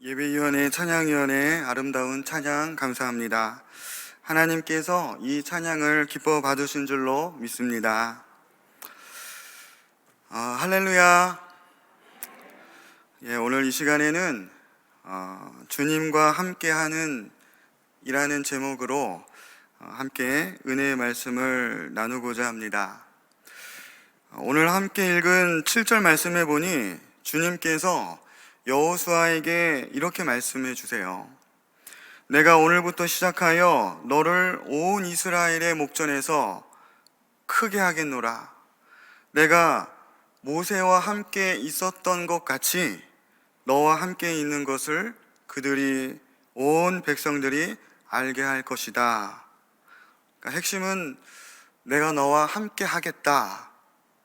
예배위원회 찬양위원회 아름다운 찬양 감사합니다. 하나님께서 이 찬양을 기뻐 받으신 줄로 믿습니다. 할렐루야. 오늘 이 시간에는 주님과 함께하는 이라는 제목으로 함께 은혜의 말씀을 나누고자 합니다. 오늘 함께 읽은 7절 말씀에 보니 주님께서 여호수아에게 이렇게 말씀해 주세요. 내가 오늘부터 시작하여 너를 온 이스라엘의 목전에서 크게 하겠노라. 내가 모세와 함께 있었던 것 같이 너와 함께 있는 것을 그들이 온 백성들이 알게 할 것이다. 그러니까 핵심은 내가 너와 함께 하겠다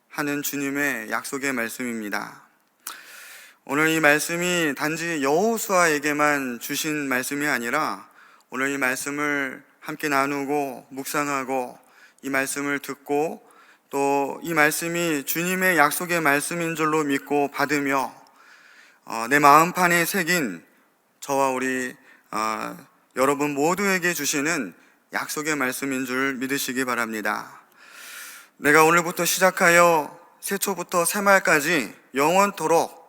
하는 주님의 약속의 말씀입니다. 오늘 이 말씀이 단지 여호수아에게만 주신 말씀이 아니라 오늘 이 말씀을 함께 나누고 묵상하고 이 말씀을 듣고 또 이 말씀이 주님의 약속의 말씀인 줄로 믿고 받으며 내 마음판에 새긴 저와 우리 여러분 모두에게 주시는 약속의 말씀인 줄 믿으시기 바랍니다. 내가 오늘부터 시작하여 새초부터 새말까지 영원토록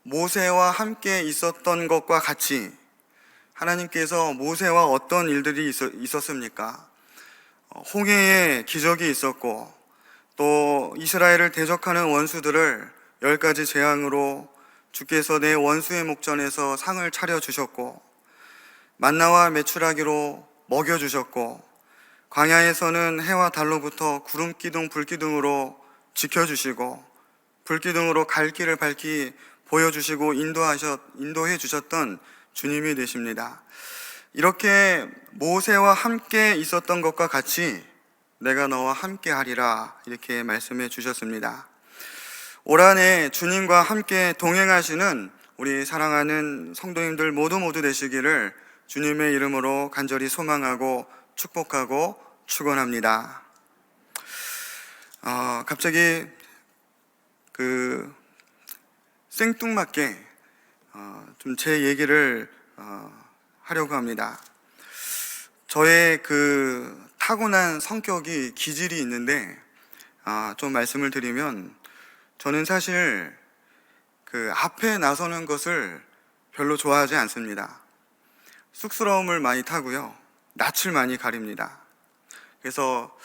모세와 함께 있었던 것과 같이 하나님께서 모세와 어떤 일들이 있었습니까? 홍해에 기적이 있었고 또 이스라엘을 대적하는 원수들을 10가지 재앙으로 주께서 내 원수의 목전에서 상을 차려주셨고 만나와 메추라기로 먹여주셨고 광야에서는 해와 달로부터 구름기둥 불기둥으로 지켜주시고 불기둥으로 갈 길을 밝히 보여주시고 인도해 주셨던 주님이 되십니다. 이렇게 모세와 함께 있었던 것과 같이 내가 너와 함께 하리라 이렇게 말씀해 주셨습니다. 올 한해 주님과 함께 동행하시는 우리 사랑하는 성도님들 모두 되시기를 주님의 이름으로 간절히 소망하고 축복하고 축원합니다. 갑자기 생뚱맞게 좀 제 얘기를 하려고 합니다. 저의 타고난 성격이 기질이 있는데 좀 말씀을 드리면 저는 사실 앞에 나서는 것을 별로 좋아하지 않습니다. 쑥스러움을 많이 타고요, 낯을 많이 가립니다. 그래서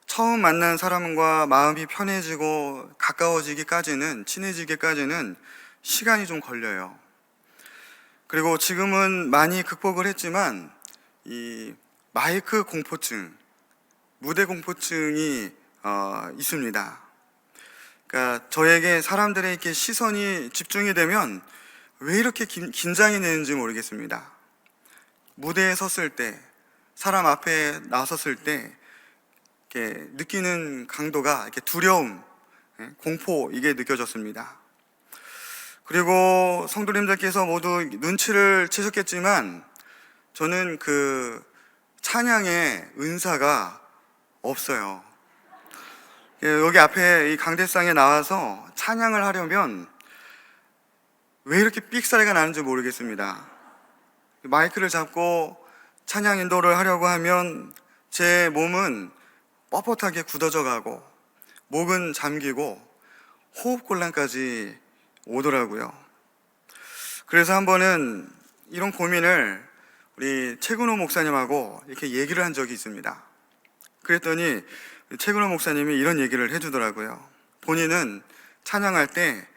처음 만난 사람과 마음이 편해지고 가까워지기까지는, 친해지기까지는 시간이 좀 걸려요. 그리고 지금은 많이 극복을 했지만 이 마이크 공포증, 무대 공포증이 있습니다. 그러니까 저에게 사람들의 이렇게 시선이 집중이 되면 왜 이렇게 긴장이 되는지 모르겠습니다. 무대에 섰을 때, 사람 앞에 나섰을 때 이렇게 느끼는 강도가 이렇게 두려움, 공포 이게 느껴졌습니다. 그리고 성도님들께서 모두 눈치를 채셨겠지만 저는 찬양의 은사가 없어요. 여기 앞에 이 강대상에 나와서 찬양을 하려면 왜 이렇게 삑사리가 나는지 모르겠습니다. 마이크를 잡고 찬양 인도를 하려고 하면 제 몸은 뻣뻣하게 굳어져 가고 목은 잠기고 호흡곤란까지 오더라고요. 그래서 한 번은 이런 고민을 우리 최근호 목사님하고 이렇게 얘기를 한 적이 있습니다. 그랬더니 최근호 목사님이 이런 얘기를 해주더라고요. 본인은 찬양할 때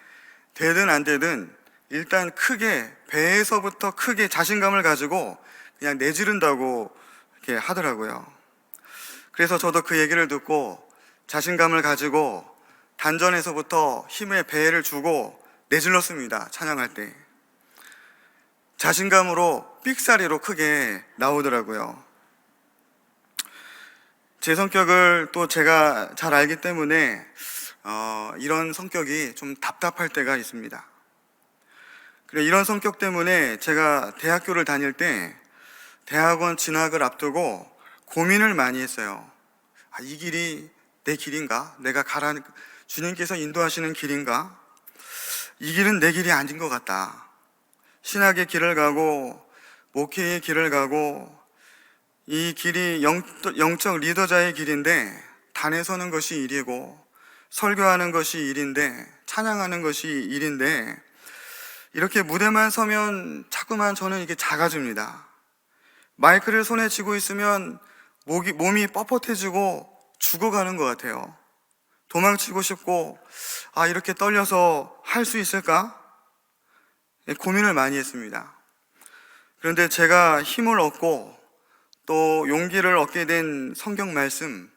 되든 안 되든 일단 크게, 배에서부터 크게 자신감을 가지고 그냥 내지른다고 이렇게 하더라고요. 그래서 저도 그 얘기를 듣고 자신감을 가지고 단전에서부터 힘에 배를 주고 내질렀습니다. 찬양할 때 자신감으로 삑사리로 크게 나오더라고요. 제 성격을 또 제가 잘 알기 때문에 이런 성격이 좀 답답할 때가 있습니다. 그래, 이런 성격 때문에 제가 대학교를 다닐 때 대학원 진학을 앞두고 고민을 많이 했어요. 이 길이 내 길인가? 내가 주님께서 인도하시는 길인가? 이 길은 내 길이 아닌 것 같다. 신학의 길을 가고 목회의 길을 가고 이 길이 영적 리더자의 길인데 단에 서는 것이 일이고 설교하는 것이 일인데 찬양하는 것이 일인데 이렇게 무대만 서면 자꾸만 저는 이게 작아집니다. 마이크를 손에 쥐고 있으면 몸이 뻣뻣해지고 죽어가는 것 같아요. 도망치고 싶고 이렇게 떨려서 할 수 있을까? 고민을 많이 했습니다. 그런데 제가 힘을 얻고 또 용기를 얻게 된 성경 말씀,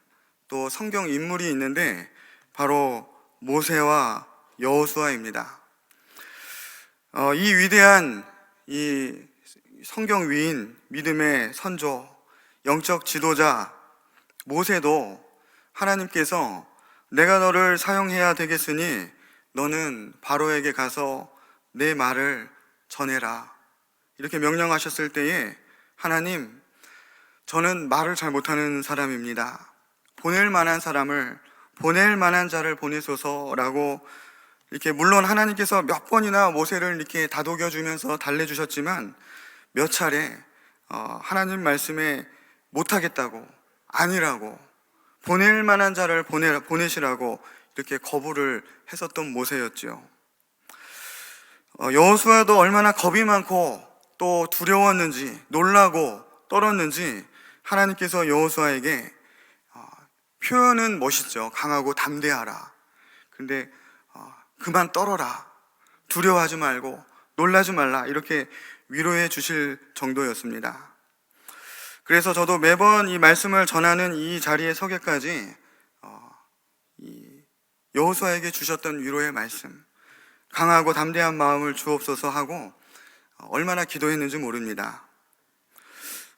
또 성경 인물이 있는데 바로 모세와 여호수아입니다. 이 위대한 이 성경 위인, 믿음의 선조, 영적 지도자 모세도 하나님께서 내가 너를 사용해야 되겠으니 너는 바로에게 가서 내 말을 전해라, 이렇게 명령하셨을 때에 하나님, 저는 말을 잘 못하는 사람입니다. 보낼 만한 사람을, 보낼 만한 자를 보내소서라고 이렇게, 물론 하나님께서 몇 번이나 모세를 이렇게 다독여주면서 달래주셨지만 몇 차례 하나님 말씀에 못하겠다고, 아니라고, 보낼 만한 자를 보내시라고 이렇게 거부를 했었던 모세였죠. 여호수아도 얼마나 겁이 많고 또 두려웠는지, 놀라고 떨었는지 하나님께서 여호수아에게 표현은 멋있죠. 강하고 담대하라. 근데 그만 떨어라, 두려워하지 말고 놀라지 말라, 이렇게 위로해 주실 정도였습니다. 그래서 저도 매번 이 말씀을 전하는 이 자리에 서기까지 이 여호수아에게 주셨던 위로의 말씀, 강하고 담대한 마음을 주옵소서 하고 얼마나 기도했는지 모릅니다.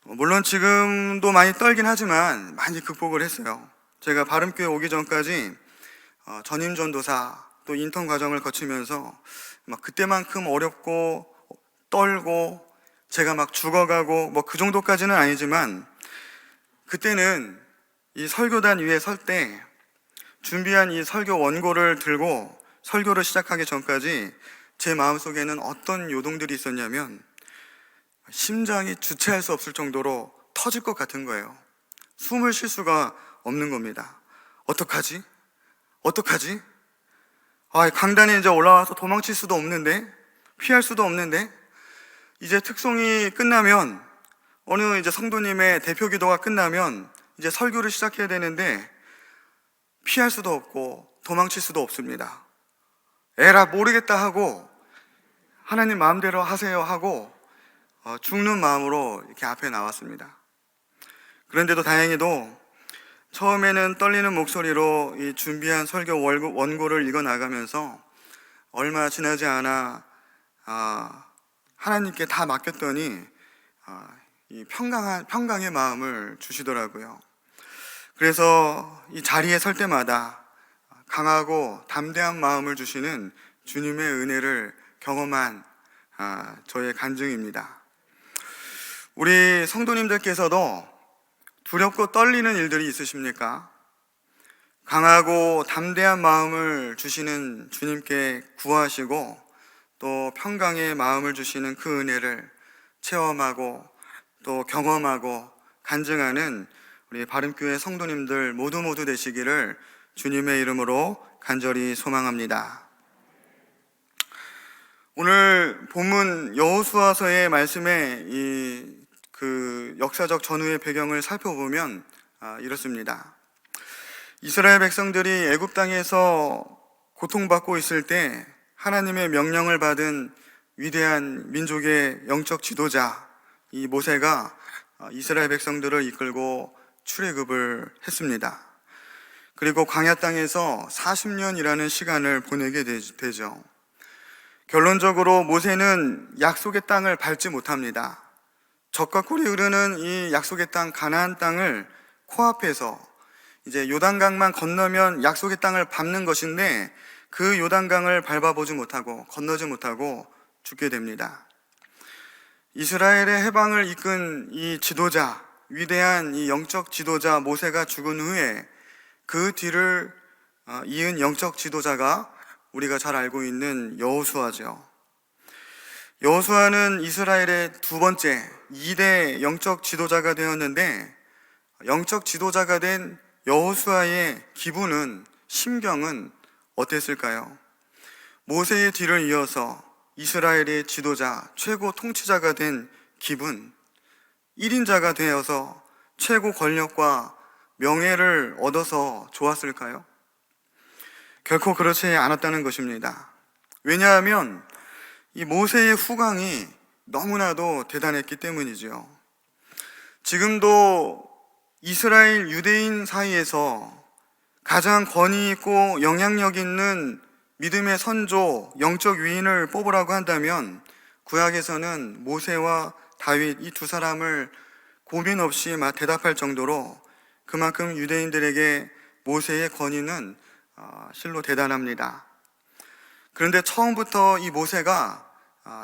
물론 지금도 많이 떨긴 하지만 많이 극복을 했어요. 제가 바른교회 오기 전까지 전임 전도사 또 인턴 과정을 거치면서 그때만큼 어렵고 떨고 제가 막 죽어가고 그 정도까지는 아니지만, 그때는 이 설교단 위에 설 때 준비한 이 설교 원고를 들고 설교를 시작하기 전까지 제 마음속에는 어떤 요동들이 있었냐면 심장이 주체할 수 없을 정도로 터질 것 같은 거예요. 숨을 쉴 수가 없는 겁니다. 어떡하지? 강단에 이제 올라와서 도망칠 수도 없는데, 피할 수도 없는데, 이제 특송이 끝나면, 어느 이제 성도님의 대표 기도가 끝나면 이제 설교를 시작해야 되는데 피할 수도 없고 도망칠 수도 없습니다. 에라 모르겠다 하고 하나님 마음대로 하세요 하고 죽는 마음으로 이렇게 앞에 나왔습니다. 그런데도 다행히도 처음에는 떨리는 목소리로 이 준비한 설교 원고를 읽어 나가면서 얼마 지나지 않아 하나님께 다 맡겼더니 이 평강의 마음을 주시더라고요. 그래서 이 자리에 설 때마다 강하고 담대한 마음을 주시는 주님의 은혜를 경험한 저의 간증입니다. 우리 성도님들께서도 두렵고 떨리는 일들이 있으십니까? 강하고 담대한 마음을 주시는 주님께 구하시고 또 평강의 마음을 주시는 그 은혜를 체험하고 또 경험하고 간증하는 우리 바른교회 성도님들 모두 되시기를 주님의 이름으로 간절히 소망합니다. 오늘 본문 여호수아서의 말씀에 그 역사적 전후의 배경을 살펴보면 이렇습니다. 이스라엘 백성들이 애굽 땅에서 고통받고 있을 때 하나님의 명령을 받은 위대한 민족의 영적 지도자 이 모세가 이스라엘 백성들을 이끌고 출애굽을 했습니다. 그리고 광야 땅에서 40년이라는 시간을 보내게 되죠. 결론적으로 모세는 약속의 땅을 밟지 못합니다. 젖과 꿀이 흐르는 이 약속의 땅 가나안 땅을 코앞에서 이제 요단강만 건너면 약속의 땅을 밟는 것인데 그 요단강을 밟아보지 못하고 건너지 못하고 죽게 됩니다. 이스라엘의 해방을 이끈 이 지도자, 위대한 이 영적 지도자 모세가 죽은 후에 그 뒤를 이은 영적 지도자가 우리가 잘 알고 있는 여호수아죠. 여호수아는 이스라엘의 두 번째 2대 영적 지도자가 되었는데, 영적 지도자가 된 여호수아의 기분은, 심경은 어땠을까요? 모세의 뒤를 이어서 이스라엘의 지도자, 최고 통치자가 된 기분, 1인자가 되어서 최고 권력과 명예를 얻어서 좋았을까요? 결코 그렇지 않았다는 것입니다. 왜냐하면 이 모세의 후광이 너무나도 대단했기 때문이죠. 지금도 이스라엘 유대인 사이에서 가장 권위 있고 영향력 있는 믿음의 선조, 영적 위인을 뽑으라고 한다면 구약에서는 모세와 다윗 이 두 사람을 고민 없이 대답할 정도로 그만큼 유대인들에게 모세의 권위는 실로 대단합니다. 그런데 처음부터 이 모세가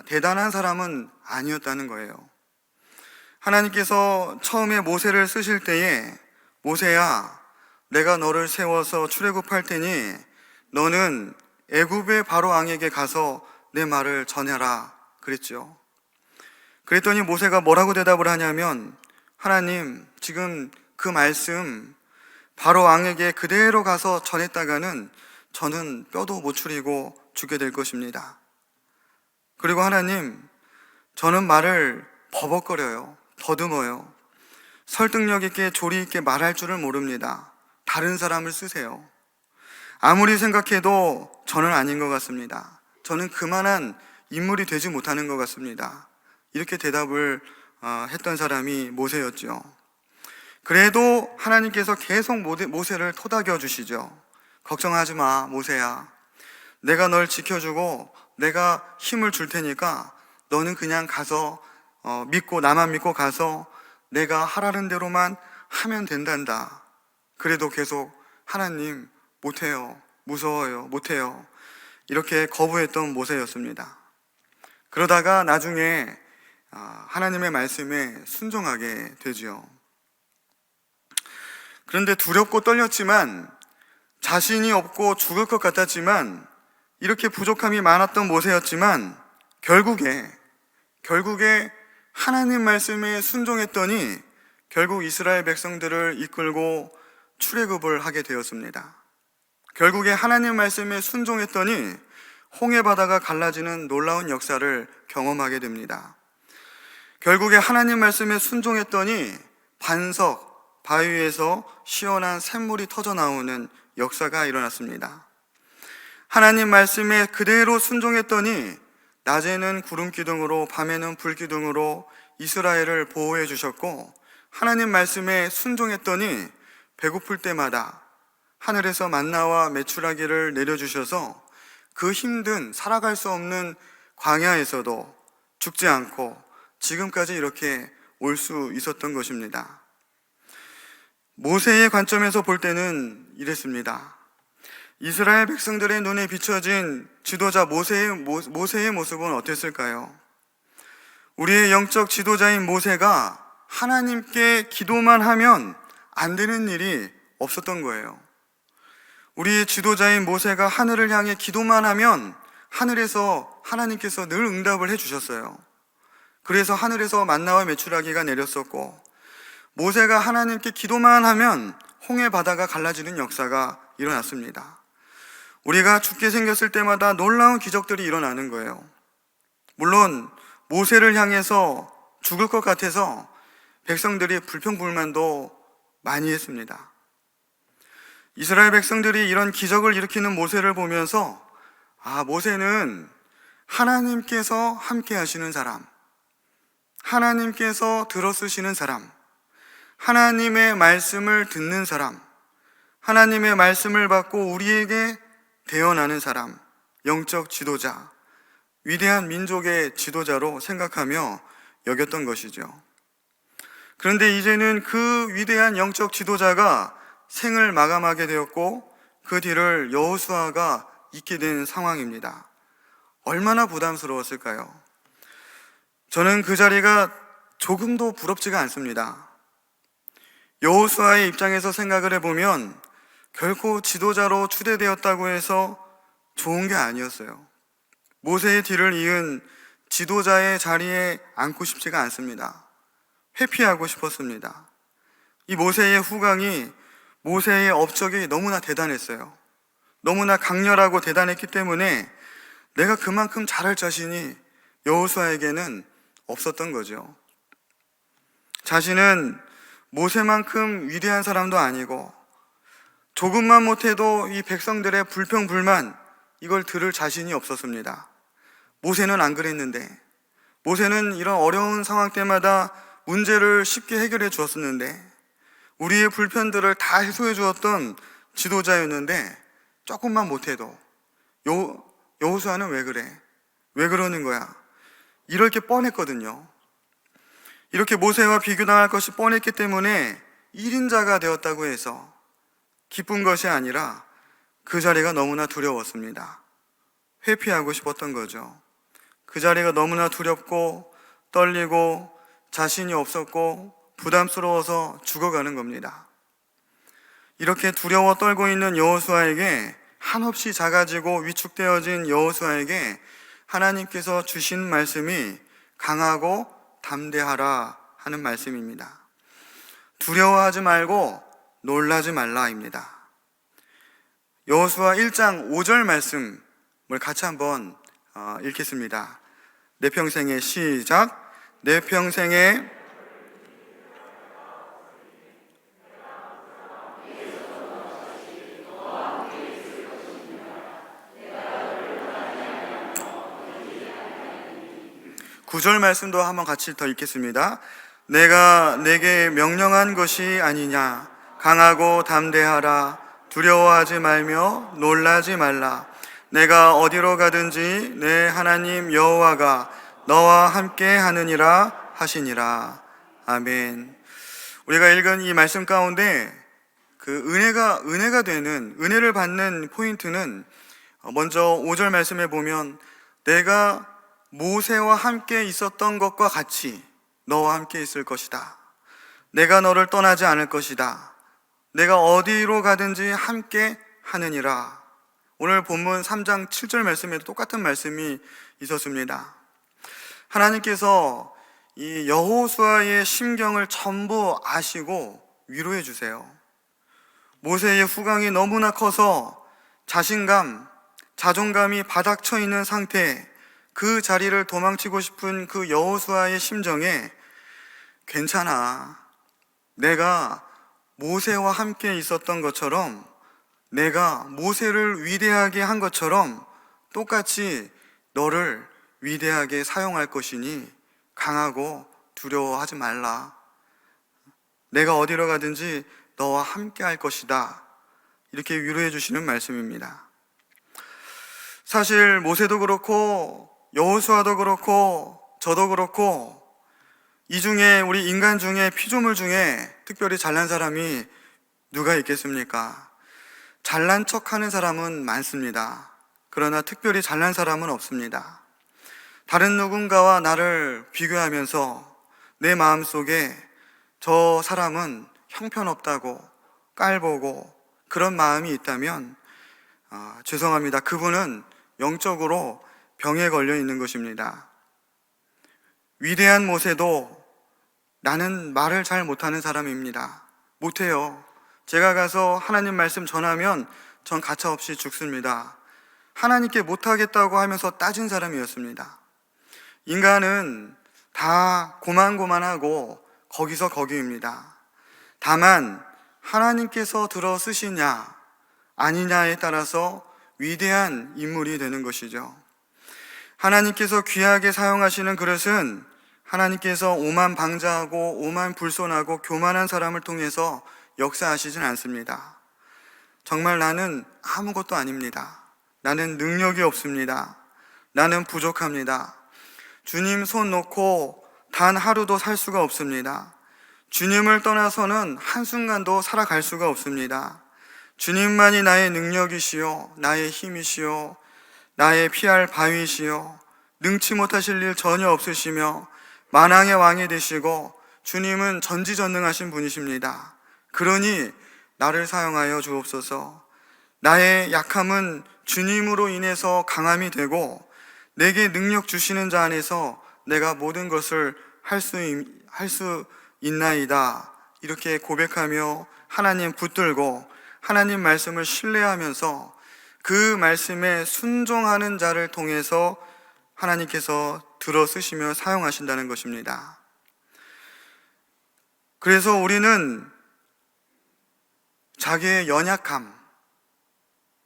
대단한 사람은 아니었다는 거예요. 하나님께서 처음에 모세를 쓰실 때에 모세야, 내가 너를 세워서 출애굽할 테니 너는 애굽의 바로 왕에게 가서 내 말을 전해라 그랬죠. 그랬더니 모세가 뭐라고 대답을 하냐면, 하나님, 지금 그 말씀 바로 왕에게 그대로 가서 전했다가는 저는 뼈도 못 추리고 죽게 될 것입니다. 그리고 하나님, 저는 말을 버벅거려요. 더듬어요. 설득력 있게 조리 있게 말할 줄을 모릅니다. 다른 사람을 쓰세요. 아무리 생각해도 저는 아닌 것 같습니다. 저는 그만한 인물이 되지 못하는 것 같습니다. 이렇게 대답을 했던 사람이 모세였죠. 그래도 하나님께서 계속 모세를 토닥여 주시죠. 걱정하지 마, 모세야. 내가 널 지켜주고 내가 힘을 줄 테니까 너는 그냥 가서 믿고, 나만 믿고 가서 내가 하라는 대로만 하면 된단다. 그래도 계속 하나님 못해요, 무서워요, 못해요, 이렇게 거부했던 모세였습니다. 그러다가 나중에 하나님의 말씀에 순종하게 되지요. 그런데 두렵고 떨렸지만, 자신이 없고 죽을 것 같았지만, 이렇게 부족함이 많았던 모세였지만 결국에 하나님 말씀에 순종했더니 결국 이스라엘 백성들을 이끌고 출애굽을 하게 되었습니다. 결국에 하나님 말씀에 순종했더니 홍해 바다가 갈라지는 놀라운 역사를 경험하게 됩니다. 결국에 하나님 말씀에 순종했더니 반석, 바위에서 시원한 샘물이 터져 나오는 역사가 일어났습니다. 하나님 말씀에 그대로 순종했더니 낮에는 구름 기둥으로 밤에는 불 기둥으로 이스라엘을 보호해 주셨고, 하나님 말씀에 순종했더니 배고플 때마다 하늘에서 만나와 메추라기를 내려주셔서 그 힘든 살아갈 수 없는 광야에서도 죽지 않고 지금까지 이렇게 올 수 있었던 것입니다. 모세의 관점에서 볼 때는 이랬습니다. 이스라엘 백성들의 눈에 비춰진 지도자 모세의 모습은 어땠을까요? 우리의 영적 지도자인 모세가 하나님께 기도만 하면 안 되는 일이 없었던 거예요. 우리의 지도자인 모세가 하늘을 향해 기도만 하면 하늘에서 하나님께서 늘 응답을 해주셨어요. 그래서 하늘에서 만나와 메추라기가 내렸었고, 모세가 하나님께 기도만 하면 홍해 바다가 갈라지는 역사가 일어났습니다. 우리가 죽게 생겼을 때마다 놀라운 기적들이 일어나는 거예요. 물론 모세를 향해서 죽을 것 같아서 백성들이 불평불만도 많이 했습니다. 이스라엘 백성들이 이런 기적을 일으키는 모세를 보면서, 모세는 하나님께서 함께 하시는 사람, 하나님께서 들어쓰시는 사람, 하나님의 말씀을 듣는 사람, 하나님의 말씀을 받고 우리에게 대언하는 사람, 영적 지도자, 위대한 민족의 지도자로 생각하며 여겼던 것이죠. 그런데 이제는 그 위대한 영적 지도자가 생을 마감하게 되었고 그 뒤를 여호수아가 잇게 된 상황입니다. 얼마나 부담스러웠을까요? 저는 그 자리가 조금도 부럽지가 않습니다. 여호수아의 입장에서 생각을 해보면 결코 지도자로 추대되었다고 해서 좋은 게 아니었어요. 모세의 뒤를 이은 지도자의 자리에 앉고 싶지가 않습니다. 회피하고 싶었습니다. 이 모세의 후광이, 모세의 업적이 너무나 대단했어요. 너무나 강렬하고 대단했기 때문에 내가 그만큼 잘할 자신이 여호수아에게는 없었던 거죠. 자신은 모세만큼 위대한 사람도 아니고 조금만 못해도 이 백성들의 불평불만, 이걸 들을 자신이 없었습니다. 모세는 안 그랬는데, 모세는 이런 어려운 상황 때마다 문제를 쉽게 해결해 주었었는데, 우리의 불편들을 다 해소해 주었던 지도자였는데 조금만 못해도 여호수아는 왜 그래? 왜 그러는 거야? 이럴 게 뻔했거든요. 이렇게 모세와 비교당할 것이 뻔했기 때문에 1인자가 되었다고 해서 기쁜 것이 아니라 그 자리가 너무나 두려웠습니다. 회피하고 싶었던 거죠. 그 자리가 너무나 두렵고 떨리고 자신이 없었고 부담스러워서 죽어가는 겁니다. 이렇게 두려워 떨고 있는 여호수아에게, 한없이 작아지고 위축되어진 여호수아에게 하나님께서 주신 말씀이 강하고 담대하라 하는 말씀입니다. 두려워하지 말고 놀라지 말라입니다. 여호수아 1장 5절 말씀을 같이 한번 읽겠습니다. 내 평생에 시작. 내 평생에 구절 말씀도 한번 같이 더 읽겠습니다. 내가 내게 명령한 것이 아니냐. 강하고 담대하라. 두려워하지 말며 놀라지 말라. 내가 어디로 가든지 내 하나님 여호와가 너와 함께 하느니라 하시니라. 아멘. 우리가 읽은 이 말씀 가운데 그 은혜가 되는, 은혜를 받는 포인트는 먼저 5절 말씀에 보면 내가 모세와 함께 있었던 것과 같이 너와 함께 있을 것이다. 내가 너를 떠나지 않을 것이다. 내가 어디로 가든지 함께 하느니라. 오늘 본문 3장 7절 말씀에도 똑같은 말씀이 있었습니다. 하나님께서 이 여호수아의 심경을 전부 아시고 위로해 주세요. 모세의 후광이 너무나 커서 자신감, 자존감이 바닥쳐 있는 상태, 그 자리를 도망치고 싶은 그 여호수아의 심정에 괜찮아. 내가 모세와 함께 있었던 것처럼, 내가 모세를 위대하게 한 것처럼 똑같이 너를 위대하게 사용할 것이니 강하고 두려워하지 말라. 내가 어디로 가든지 너와 함께 할 것이다. 이렇게 위로해 주시는 말씀입니다. 사실 모세도 그렇고 여호수아도 그렇고 저도 그렇고 이 중에, 우리 인간 중에, 피조물 중에 특별히 잘난 사람이 누가 있겠습니까? 잘난 척하는 사람은 많습니다. 그러나 특별히 잘난 사람은 없습니다. 다른 누군가와 나를 비교하면서 내 마음속에 저 사람은 형편없다고 깔보고 그런 마음이 있다면 죄송합니다. 그분은 영적으로 병에 걸려 있는 것입니다. 위대한 모세도 나는 말을 잘 못하는 사람입니다. 못해요. 제가 가서 하나님 말씀 전하면 전 가차없이 죽습니다. 하나님께 못하겠다고 하면서 따진 사람이었습니다. 인간은 다 고만고만하고 거기서 거기입니다. 다만 하나님께서 들어 쓰시냐 아니냐에 따라서 위대한 인물이 되는 것이죠. 하나님께서 귀하게 사용하시는 그릇은 하나님께서 오만방자하고 오만불손하고 교만한 사람을 통해서 역사하시진 않습니다. 정말 나는 아무것도 아닙니다. 나는 능력이 없습니다. 나는 부족합니다. 주님 손 놓고 단 하루도 살 수가 없습니다. 주님을 떠나서는 한순간도 살아갈 수가 없습니다. 주님만이 나의 능력이시요, 나의 힘이시요, 나의 피할 바위시요, 능치 못하실 일 전혀 없으시며 만왕의 왕이 되시고 주님은 전지전능하신 분이십니다. 그러니 나를 사용하여 주옵소서. 나의 약함은 주님으로 인해서 강함이 되고 내게 능력 주시는 자 안에서 내가 모든 것을 할 수 있나이다. 이렇게 고백하며 하나님 붙들고 하나님 말씀을 신뢰하면서 그 말씀에 순종하는 자를 통해서 하나님께서 들어 쓰시며 사용하신다는 것입니다. 그래서 우리는 자기의 연약함,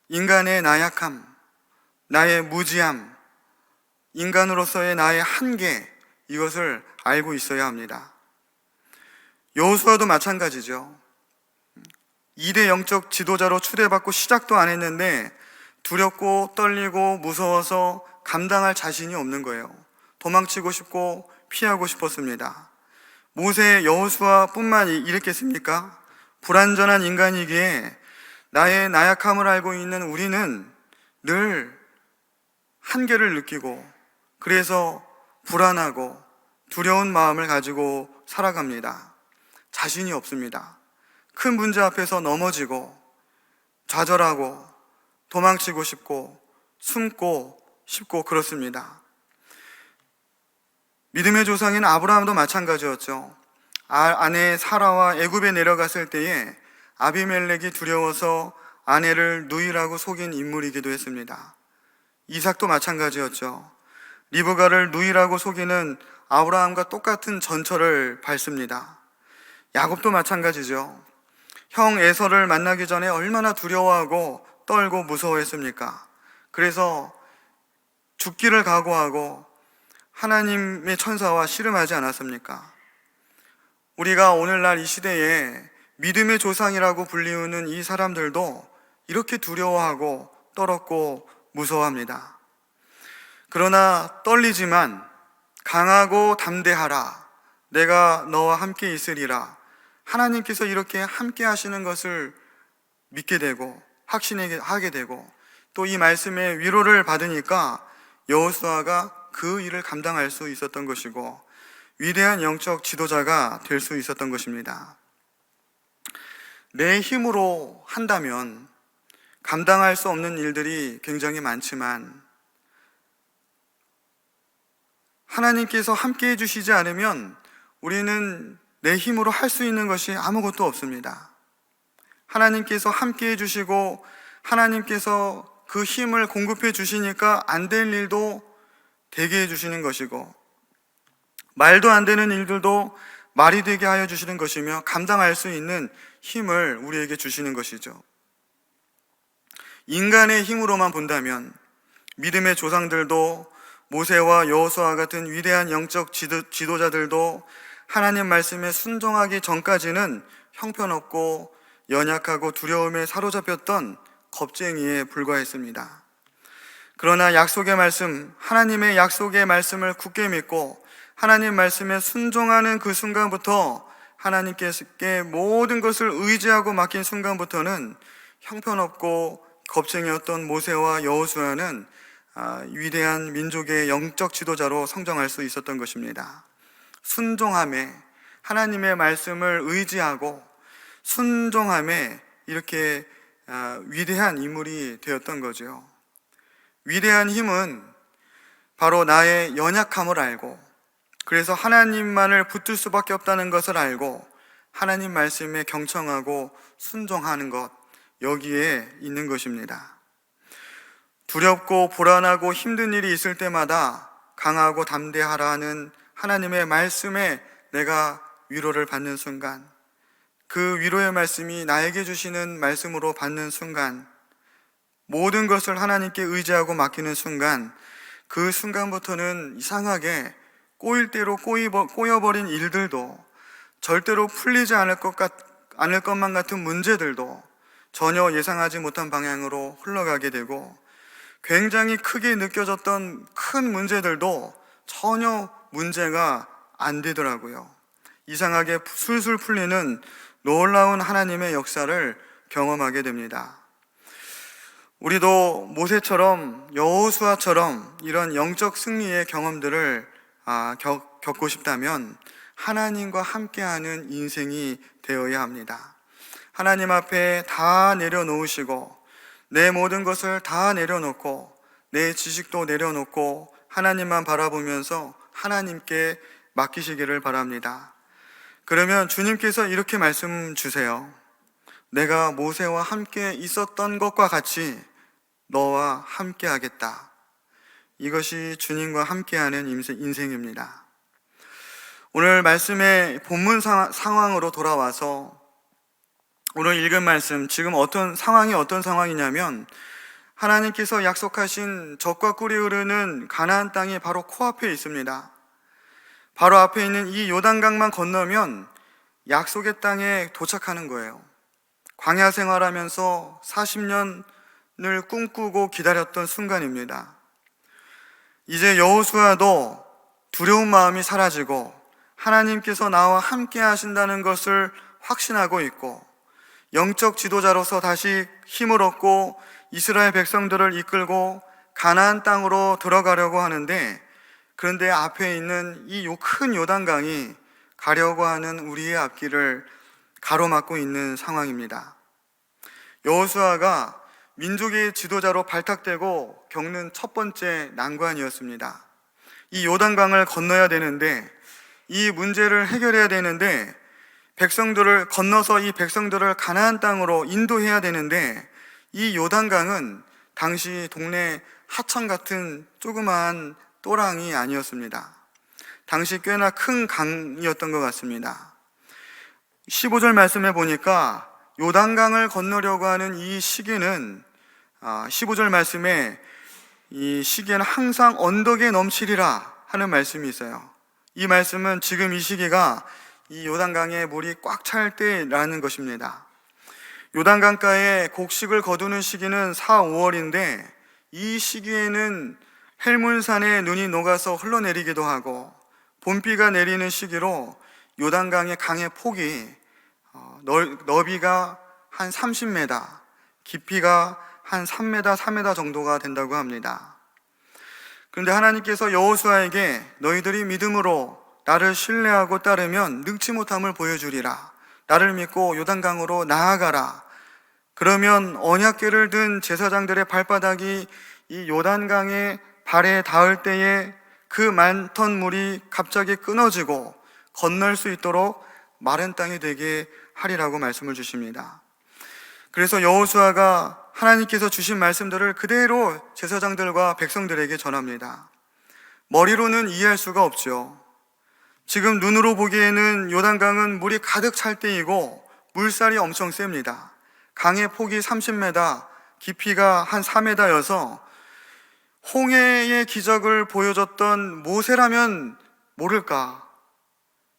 인간의 나약함, 나의 무지함, 인간으로서의 나의 한계, 이것을 알고 있어야 합니다. 여호수아도 마찬가지죠. 2대 영적 지도자로 추대받고 시작도 안 했는데 두렵고 떨리고 무서워서 감당할 자신이 없는 거예요. 도망치고 싶고 피하고 싶었습니다. 모세, 여호수아뿐만 이랬겠습니까? 불완전한 인간이기에 나의 나약함을 알고 있는 우리는 늘 한계를 느끼고 그래서 불안하고 두려운 마음을 가지고 살아갑니다. 자신이 없습니다. 큰 문제 앞에서 넘어지고 좌절하고 도망치고 싶고 숨고 싶고 그렇습니다. 믿음의 조상인 아브라함도 마찬가지였죠. 아내 사라와 애굽에 내려갔을 때에 아비멜렉이 두려워서 아내를 누이라고 속인 인물이기도 했습니다. 이삭도 마찬가지였죠. 리브가를 누이라고 속이는 아브라함과 똑같은 전철을 밟습니다. 야곱도 마찬가지죠. 형 에서를 만나기 전에 얼마나 두려워하고 떨고 무서워했습니까? 그래서 죽기를 각오하고 하나님의 천사와 씨름하지 않았습니까? 우리가 오늘날 이 시대에 믿음의 조상이라고 불리우는 이 사람들도 이렇게 두려워하고 떨었고 무서워합니다. 그러나 떨리지만 강하고 담대하라. 내가 너와 함께 있으리라. 하나님께서 이렇게 함께 하시는 것을 믿게 되고 확신하게 되고 또 이 말씀의 위로를 받으니까 여호수아가 그 일을 감당할 수 있었던 것이고 위대한 영적 지도자가 될 수 있었던 것입니다. 내 힘으로 한다면 감당할 수 없는 일들이 굉장히 많지만 하나님께서 함께 해주시지 않으면 우리는 내 힘으로 할 수 있는 것이 아무것도 없습니다. 하나님께서 함께 해주시고 하나님께서 그 힘을 공급해 주시니까 안 될 일도 되게 해주시는 것이고 말도 안 되는 일들도 말이 되게 하여 주시는 것이며 감당할 수 있는 힘을 우리에게 주시는 것이죠. 인간의 힘으로만 본다면 믿음의 조상들도 모세와 여호수아 같은 위대한 영적 지도자들도 하나님 말씀에 순종하기 전까지는 형편없고 연약하고 두려움에 사로잡혔던 겁쟁이에 불과했습니다. 그러나 약속의 말씀, 하나님의 약속의 말씀을 굳게 믿고 하나님 말씀에 순종하는 그 순간부터 하나님께 모든 것을 의지하고 맡긴 순간부터는 형편없고 겁쟁이였던 모세와 여호수아는 위대한 민족의 영적 지도자로 성장할 수 있었던 것입니다. 순종함에 하나님의 말씀을 의지하고 순종함에 이렇게 위대한 인물이 되었던 거죠. 위대한 힘은 바로 나의 연약함을 알고 그래서 하나님만을 붙들 수밖에 없다는 것을 알고 하나님 말씀에 경청하고 순종하는 것, 여기에 있는 것입니다. 두렵고 불안하고 힘든 일이 있을 때마다 강하고 담대하라는 하나님의 말씀에 내가 위로를 받는 순간, 그 위로의 말씀이 나에게 주시는 말씀으로 받는 순간, 모든 것을 하나님께 의지하고 맡기는 순간, 그 순간부터는 이상하게 꼬일 대로 꼬여버린 일들도 절대로 풀리지 않을 것만 같은 문제들도 전혀 예상하지 못한 방향으로 흘러가게 되고 굉장히 크게 느껴졌던 큰 문제들도 전혀 문제가 안 되더라고요. 이상하게 술술 풀리는 놀라운 하나님의 역사를 경험하게 됩니다. 우리도 모세처럼 여호수아처럼 이런 영적 승리의 경험들을 겪고 싶다면 하나님과 함께하는 인생이 되어야 합니다. 하나님 앞에 다 내려놓으시고 내 모든 것을 다 내려놓고 내 지식도 내려놓고 하나님만 바라보면서 하나님께 맡기시기를 바랍니다. 그러면 주님께서 이렇게 말씀 주세요. 내가 모세와 함께 있었던 것과 같이 너와 함께 하겠다. 이것이 주님과 함께하는 인생입니다. 오늘 말씀의 본문 상황으로 돌아와서 오늘 읽은 말씀, 지금 어떤 상황이냐면 하나님께서 약속하신 젖과 꿀이 흐르는 가나안 땅이 바로 코앞에 있습니다. 바로 앞에 있는 이 요단강만 건너면 약속의 땅에 도착하는 거예요. 광야 생활하면서 40년을 꿈꾸고 기다렸던 순간입니다. 이제 여호수아도 두려운 마음이 사라지고 하나님께서 나와 함께 하신다는 것을 확신하고 있고 영적 지도자로서 다시 힘을 얻고 이스라엘 백성들을 이끌고 가나안 땅으로 들어가려고 하는데, 그런데 앞에 있는 이 큰 요단강이 가려고 하는 우리의 앞길을 가로막고 있는 상황입니다. 여호수아가 민족의 지도자로 발탁되고 겪는 첫 번째 난관이었습니다. 이 요단강을 건너야 되는데, 이 문제를 해결해야 되는데, 백성들을 건너서 이 백성들을 가나안 땅으로 인도해야 되는데, 이 요단강은 당시 동네 하천 같은 조그마한 또랑이 아니었습니다. 당시 꽤나 큰 강이었던 것 같습니다. 15절 말씀에 보니까 요단강을 건너려고 하는 이 시기는 15절 말씀에 이 시기에는 항상 언덕에 넘치리라 하는 말씀이 있어요. 이 말씀은 지금 이 시기가 이 요단강에 물이 꽉 찰 때라는 것입니다. 요단강가에 곡식을 거두는 시기는 4, 5월인데 이 시기에는 헬문산에 눈이 녹아서 흘러내리기도 하고 봄비가 내리는 시기로 요단강의 강의 폭이 너비가 한 30m, 깊이가 한 3m, 4m 정도가 된다고 합니다. 그런데 하나님께서 여호수아에게 너희들이 믿음으로 나를 신뢰하고 따르면 능치 못함을 보여주리라. 나를 믿고 요단강으로 나아가라. 그러면 언약궤를 든 제사장들의 발바닥이 이 요단강의 발에 닿을 때에 그 많던 물이 갑자기 끊어지고 건널 수 있도록 마른 땅이 되게 하리라고 말씀을 주십니다. 그래서 여호수아가 하나님께서 주신 말씀들을 그대로 제사장들과 백성들에게 전합니다. 머리로는 이해할 수가 없죠. 지금 눈으로 보기에는 요단강은 물이 가득 찰 때이고 물살이 엄청 셉니다. 강의 폭이 30m, 깊이가 한 4m여서 홍해의 기적을 보여줬던 모세라면 모를까?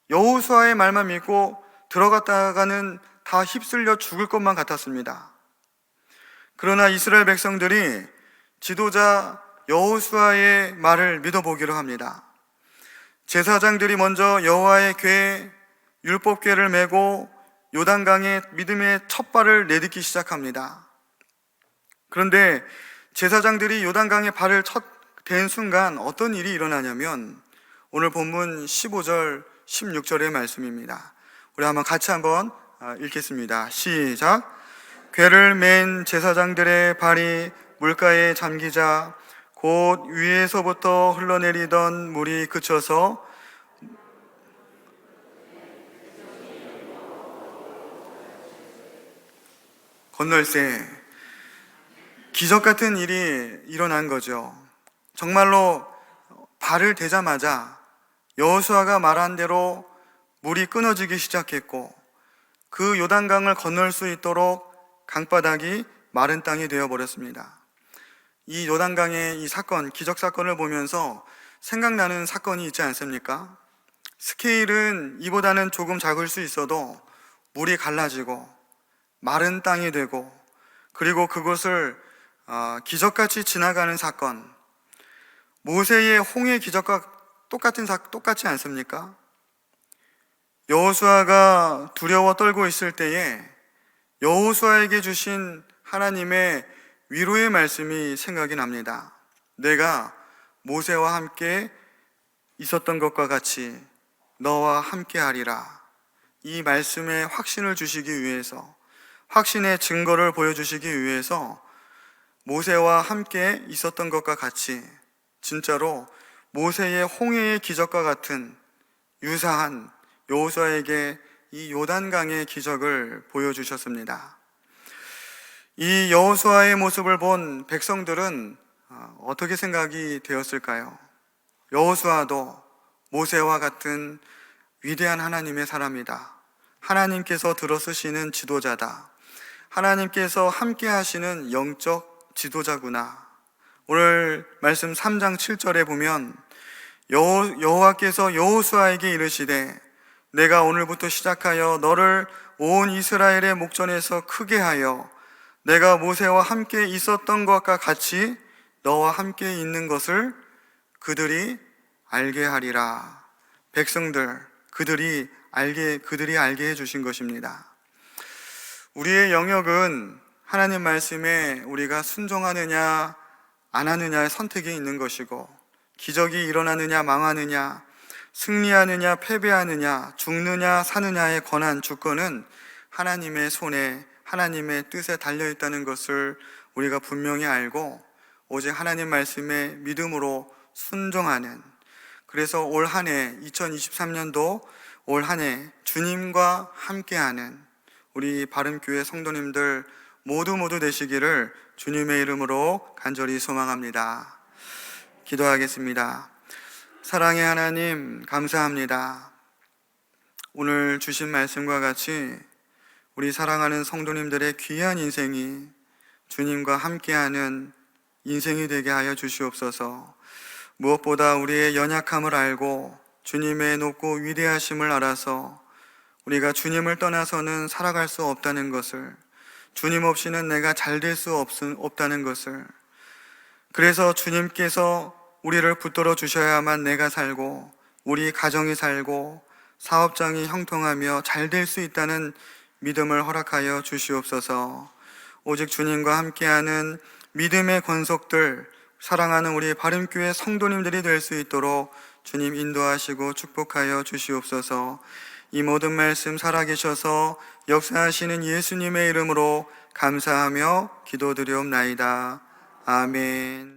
여호수아의 말만 믿고 들어갔다가는 다 휩쓸려 죽을 것만 같았습니다. 그러나 이스라엘 백성들이 지도자 여호수아의 말을 믿어보기로 합니다. 제사장들이 먼저 여호와의 궤, 율법궤를 메고 요단강에 믿음의 첫 발을 내딛기 시작합니다. 그런데 제사장들이 요단강에 발을 댄 순간 어떤 일이 일어나냐면 오늘 본문 15절, 16절의 말씀입니다. 우리 같이 한번 읽겠습니다. 시작. 궤를 맨 제사장들의 발이 물가에 잠기자 곧 위에서부터 흘러내리던 물이 그쳐서 건널새 기적 같은 일이 일어난 거죠. 정말로 발을 대자마자 여호수아가 말한 대로 물이 끊어지기 시작했고 그 요단강을 건널 수 있도록 강바닥이 마른 땅이 되어버렸습니다. 이 요단강의 이 사건, 기적 사건을 보면서 생각나는 사건이 있지 않습니까? 스케일은 이보다는 조금 작을 수 있어도 물이 갈라지고 마른 땅이 되고 그리고 그곳을 기적같이 지나가는 사건, 모세의 홍해 기적과 똑같지 않습니까? 여호수아가 두려워 떨고 있을 때에 여호수아에게 주신 하나님의 위로의 말씀이 생각이 납니다. 내가 모세와 함께 있었던 것과 같이 너와 함께 하리라. 이 말씀에 확신을 주시기 위해서, 확신의 증거를 보여주시기 위해서 모세와 함께 있었던 것과 같이 진짜로 모세의 홍해의 기적과 같은 유사한 여호수아에게 이 요단강의 기적을 보여주셨습니다. 이 여호수아의 모습을 본 백성들은 어떻게 생각이 되었을까요? 여호수아도 모세와 같은 위대한 하나님의 사람이다. 하나님께서 들어쓰시는 지도자다. 하나님께서 함께 하시는 영적 지도자구나. 오늘 말씀 3장 7절에 보면 여호와께서 여호수아에게 이르시되 내가 오늘부터 시작하여 너를 온 이스라엘의 목전에서 크게 하여 내가 모세와 함께 있었던 것과 같이 너와 함께 있는 것을 그들이 알게 하리라. 백성들, 그들이 알게 해주신 것입니다. 우리의 영역은 하나님 말씀에 우리가 순종하느냐 안 하느냐의 선택이 있는 것이고, 기적이 일어나느냐 망하느냐, 승리하느냐 패배하느냐, 죽느냐 사느냐의 권한 주권은 하나님의 손에, 하나님의 뜻에 달려있다는 것을 우리가 분명히 알고 오직 하나님 말씀에 믿음으로 순종하는, 그래서 올 한 해 2023년도 올 한 해 주님과 함께하는 우리 바른교회 성도님들 모두 되시기를 주님의 이름으로 간절히 소망합니다. 기도하겠습니다. 사랑의 하나님, 감사합니다. 오늘 주신 말씀과 같이 우리 사랑하는 성도님들의 귀한 인생이 주님과 함께하는 인생이 되게 하여 주시옵소서. 무엇보다 우리의 연약함을 알고 주님의 높고 위대하심을 알아서 우리가 주님을 떠나서는 살아갈 수 없다는 것을, 주님 없이는 내가 잘 될 수 없다는 것을, 그래서 주님께서 우리를 붙들어 주셔야만 내가 살고 우리 가정이 살고 사업장이 형통하며 잘 될 수 있다는 믿음을 허락하여 주시옵소서. 오직 주님과 함께하는 믿음의 권속들, 사랑하는 우리 바른교회 성도님들이 될 수 있도록 주님 인도하시고 축복하여 주시옵소서. 이 모든 말씀 살아계셔서 역사하시는 예수님의 이름으로 감사하며 기도드리옵나이다. 아멘.